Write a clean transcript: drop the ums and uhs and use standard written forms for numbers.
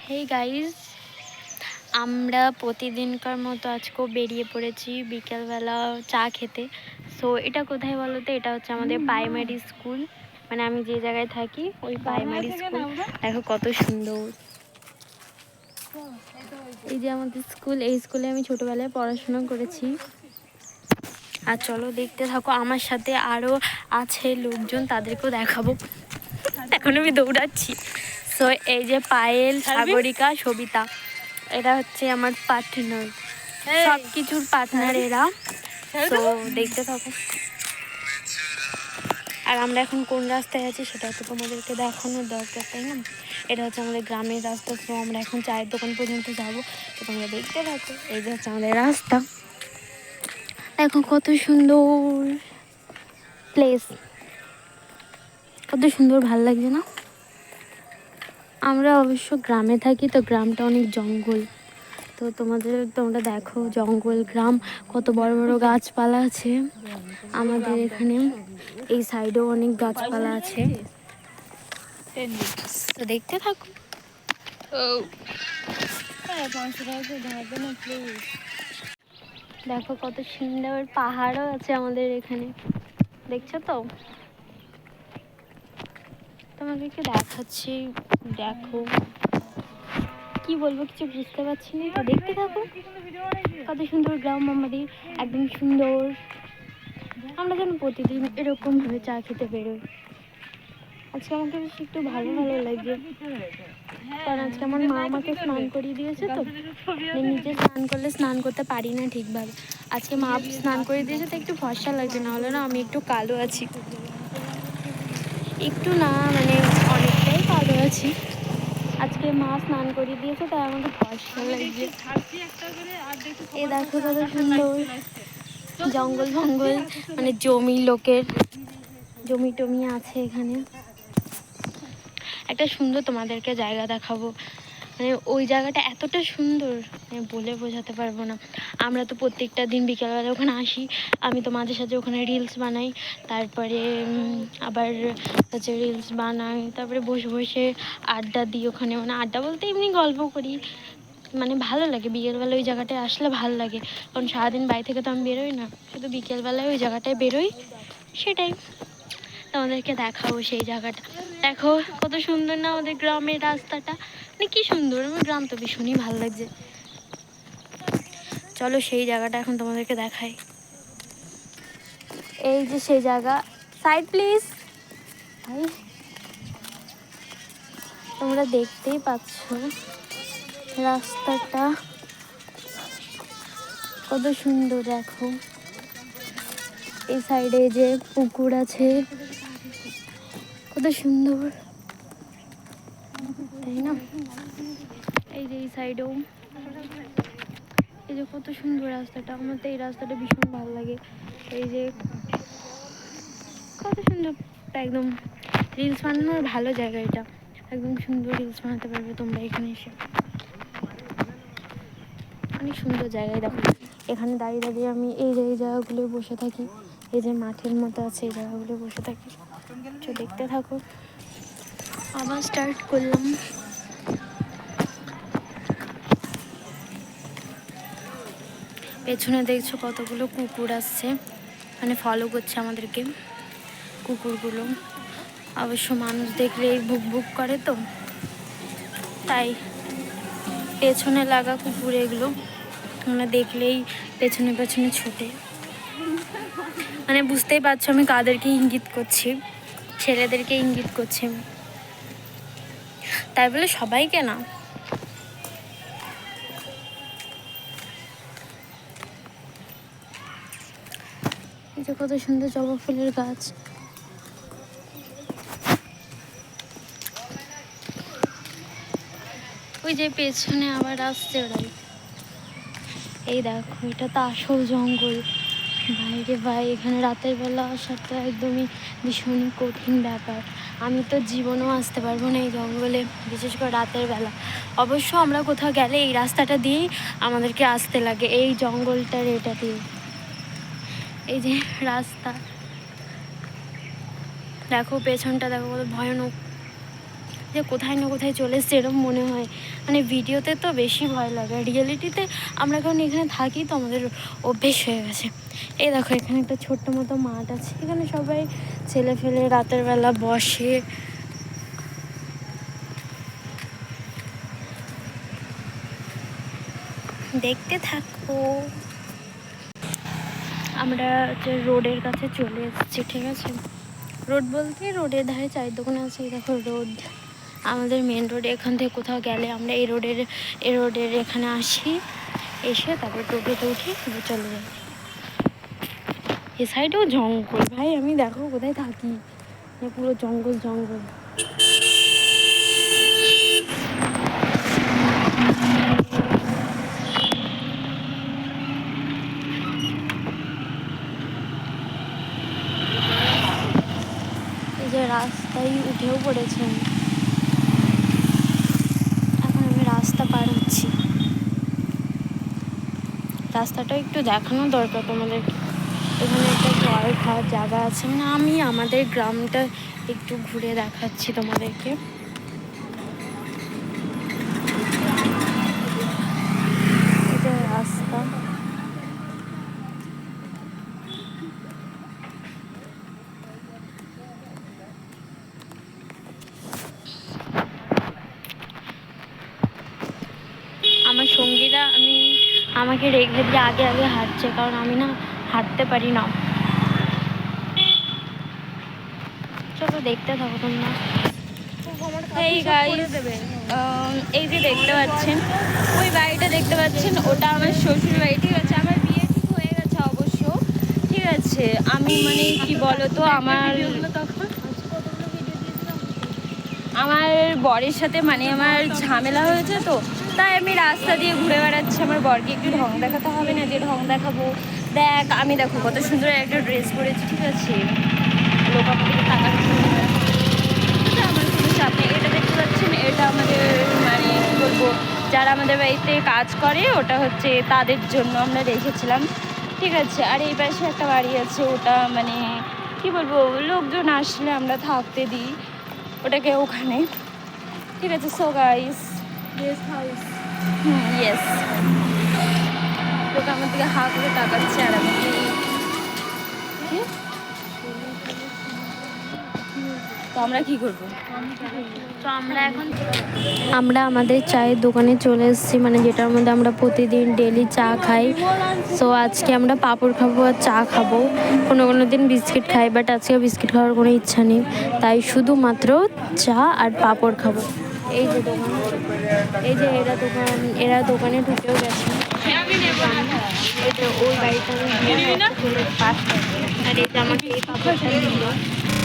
Hey guys, আমরা প্রতিদিনকার মতো আজকেও বেরিয়ে পড়েছি বিকেলবেলা চা খেতে। সো এটা কোথায় বলো তো? এটা হচ্ছে আমাদের প্রাইমারি স্কুল, মানে আমি যে জায়গায় থাকি ওই প্রাইমারি স্কুল। দেখো কত সুন্দর, এই যে আমাদের স্কুল। এই স্কুলে আমি ছোটবেলায় পড়াশোনা করেছি। আর চলো দেখতে থাকো, আমার সাথে আরও আছে লোকজন, তাদেরকেও দেখাবো। এখন আমি দৌড়াচ্ছি। সো এই যে পায়েল, সাগরিকা, সবিতা, এরা হচ্ছে আমার পার্টনার, সব কিছুর পার্টনার এরা। তো দেখতে থাকো। আর আমরা এখন কোন রাস্তায় আছি সেটা তো তোমাদেরকে দেখানোর দরকার, তাই না? এটা হচ্ছে আমাদের গ্রামের রাস্তা। তো আমরা এখন চায়ের দোকান পর্যন্ত যাবো, তো তোমরা দেখতে থাকো। এই যে হচ্ছে আমাদের রাস্তা, দেখো কত সুন্দর প্লেস, কত সুন্দর, ভাল লাগছে না? আমরা অবশ্য গ্রামে থাকি, তো গ্রামটা অনেক জঙ্গল। তো তোমরা দেখো, জঙ্গল গ্রাম, কত বড় বড় গাছপালা আছে আমাদের এখানে। এই সাইডেও অনেক গাছপালা আছে, তো দেখতে থাকো। দেখো কত সুন্দর পাহাড়ও আছে আমাদের এখানে, দেখছো তো? তোমাদেরকে দেখাচ্ছি, দেখো কি বলবো, কিছু বুঝতে পারছি না, তো দেখতে থাকো। কত সুন্দর গ্রাম আমাদের, একদম সুন্দর। আমরা যেন প্রতিদিন এরকম ভাবে চা খেতে বেরোই। আজকে আমাকে বেশ একটু ভালো ভালো লাগছে, কারণ আজকে আমার মা আমাকে স্নান করিয়ে দিয়েছে। তো নিজে স্নান করলে স্নান করতে পারি না ঠিকভাবে, আজকে মা স্নান করিয়ে দিয়েছে, তো একটু ফর্সা লাগছে। না হলে না আমি একটু কালো আছি, একটু না মানে অনেকটাই কালো আছি। আজকে মা স্নান করিয়ে দিয়েছে, তাই আমাকে ফর্সা লাগছে। এ দেখো কত সুন্দর জঙ্গল জঙ্গল, মানে জমি, লোকের জমি টমি আছে এখানে। একটা সুন্দর তোমাদেরকে জায়গা দেখাবো, মানে ওই জায়গাটা এতটা সুন্দর আমি বলে বোঝাতে পারবো না। আমরা তো প্রত্যেকটা দিন বিকেলবেলা ওখানে আসি, আমি তো মাঝে সাঝে ওখানে রিলস বানাই। তারপরে আবার হচ্ছে রিলস বানাই, তারপরে বসে বসে আড্ডা দিই ওখানে, মানে আড্ডা বলতে এমনি গল্প করি। মানে ভালো লাগে বিকেলবেলা ওই জায়গাটায় আসলে, ভালো লাগে। কারণ সারাদিন বাড়ি থেকে তো আমি বেরোই না, শুধু বিকেলবেলায় ওই জায়গাটায় বেরোই, সেটাই তোমাদেরকে দেখাবো। সেই জায়গাটা দেখো কত সুন্দর না আমাদের গ্রামের রাস্তাটা, মানে কি সুন্দর। আমার গ্রাম তো ভীষণই ভালো লাগছে। চলো সেই জায়গাটা এখন তোমাদেরকে দেখাই। এই যে সেই জায়গা, সাইড প্লিজ। তোমরা দেখতেই পাচ্ছ রাস্তাটা কত সুন্দর, দেখো এই সাইডে যে পুকুর আছে, কত সুন্দর, তাই না? এই যে এই সাইডেও, এই যে কত সুন্দর রাস্তাটা। আমার তো এই রাস্তাটা ভীষণ ভালো লাগে। এই যে কত সুন্দর, একদম রিলস বানানোর ভালো জায়গা এটা, একদম সুন্দর রিলস বানাতে পারবে তোমরা এখানে এসে। অনেক সুন্দর জায়গায় দেখো, এখানে দাঁড়িয়ে দাঁড়িয়ে আমি এই যে এই জায়গাগুলো বসে থাকি, এই যে মাঠের মতো আছে এই জায়গাগুলো বসে থাকি। তো দেখতে থাকো, আবার স্টার্ট করলাম। পেছনে দেখছো কতগুলো কুকুর আসছে, মানে ফলো করছে আমাদেরকে কুকুরগুলো। অবশ্য মানুষ দেখলেই ভুক ভুক করে, তো তাই পেছনে লাগা কুকুর এগুলো, মানে দেখলেই পেছনে পেছনে ছোটে। মানে বুঝতেই পারছো আমি কাদেরকে ইঙ্গিত করছি, ছেলেদেরকে ইঙ্গিত করছি, তাই বলে সবাইকে না। এই যে কত সুন্দর জবা ফুলের গাছ, ওই যে পেছনে আবার আসছে ওরাই। এই দেখো এটা তো আসল জঙ্গল, বাইরে ভাই এখানে রাতের বেলা আসাটা একদমই ভীষণই কঠিন ব্যাপার। আমি তো জীবনেও আসতে পারবো না এই জঙ্গলে, বিশেষ করে রাতের বেলা। অবশ্য আমরা কোথাও গেলে এই রাস্তাটা দিয়েই আমাদেরকে আসতে লাগে, এই জঙ্গলটার এটা দিয়ে। এই যে রাস্তা দেখো, পেছনটা দেখো কত ভয়ানক, যে কোথায় না কোথায় চলে এসছে এরকম মনে হয়। মানে ভিডিওতে তো বেশি ভয় লাগে, রিয়েলিটিতে আমরা কারণ এখানে থাকি তো আমাদের অভ্যেস হয়ে গেছে। এই দেখো এখানে একটা ছোট্ট মতো মাঠ আছে, এখানে সবাই ছেলে ফেলে রাতের বেলা বসে। দেখতে থাকো। আমরা যে রোডের কাছে চলে এসেছি, ঠিক আছে। রোড বলতে রোডের ধারে চায়ের দোকান আছে। এই দেখো রোড, আমাদের মেন রোডে এখান থেকে কোথাও গেলে আমরা এই রোডের এখানে আসি, এসে তারপর টোটোতে উঠি চলে যাই। এ সাইডেও জঙ্গল ভাই, আমি দেখো কোথায় থাকি, পুরো জঙ্গল জঙ্গল। এই যে রাস্তায় উঠেও পড়েছেন, এখন আমি রাস্তা পার হচ্ছি। রাস্তাটা একটু দেখানো দরকার তোমাদেরকে। এখানে একটা জল খাওয়ার জায়গা আছে, মানে আমি আমাদের গ্রামটা একটু ঘুরে দেখাচ্ছি তোমাদেরকে। এটা রাস্তা, আমার সঙ্গীরা আমাকে রেখে দিয়ে আগে আগে হাঁটছে, কারণ আমি না হাঁটতে পারি না। চলো দেখতে থাকো তোমরা। এই গাইস, এই যে দেখতে পাচ্ছেন ওই বাড়িটা দেখতে পাচ্ছেন, ওটা আমার শ্বশুর বাড়ি, ঠিক আছে। আমার বিয়ে ঠিক হয়ে গেছে অবশ্য, ঠিক আছে। আমি মানে কি বলতো, আমার বরের সাথে মানে আমার ঝামেলা হয়েছে, তো তাই আমি রাস্তা দিয়ে ঘুরে বেড়াচ্ছি। আমার বরকে একটু ঢং দেখাতে হবে না, যে ঢং দেখাবো। দেখ আমি দেখো কত সুন্দর একটা ড্রেস পরেছি, ঠিক আছে। লোক আমাদের টাকাটা আমার কোনো চাপ নেই। এটা দেখতে পাচ্ছেন, এটা আমাদের মানে কী বলবো, যারা আমাদের বাড়িতে কাজ করে ওটা হচ্ছে তাদের জন্য আমরা রেখেছিলাম, ঠিক আছে। আর এই পাশে একটা বাড়ি আছে, ওটা মানে কি বলবো, লোকজন আসলে আমরা থাকতে দিই ওটাকে ওখানে, ঠিক আছে। So guys, guest house, yes. লোক আমার দিকে হা করে তাকাচ্ছে, আর আমি তো আমরা কি করবো? তো আমরা আমাদের চায়ের দোকানে চলে এসেছি, মানে যেটার মধ্যে আমরা প্রতিদিন ডেলি চা খাই। সো আজকে আমরা পাঁপড় খাবো আর চা খাবো। কোনো দিন বিস্কিট খাই, বাট আজকে বিস্কিট খাওয়ার কোনো ইচ্ছা নেই, তাই শুধুমাত্র চা আর পাঁপড় খাবো। এই যে দোকান, এই যে এরা দোকানে ঢুকেও গেছে। এই যে ওই বাড়িটা আর এই যে আমাকে এই পাঁপড়টা দিল।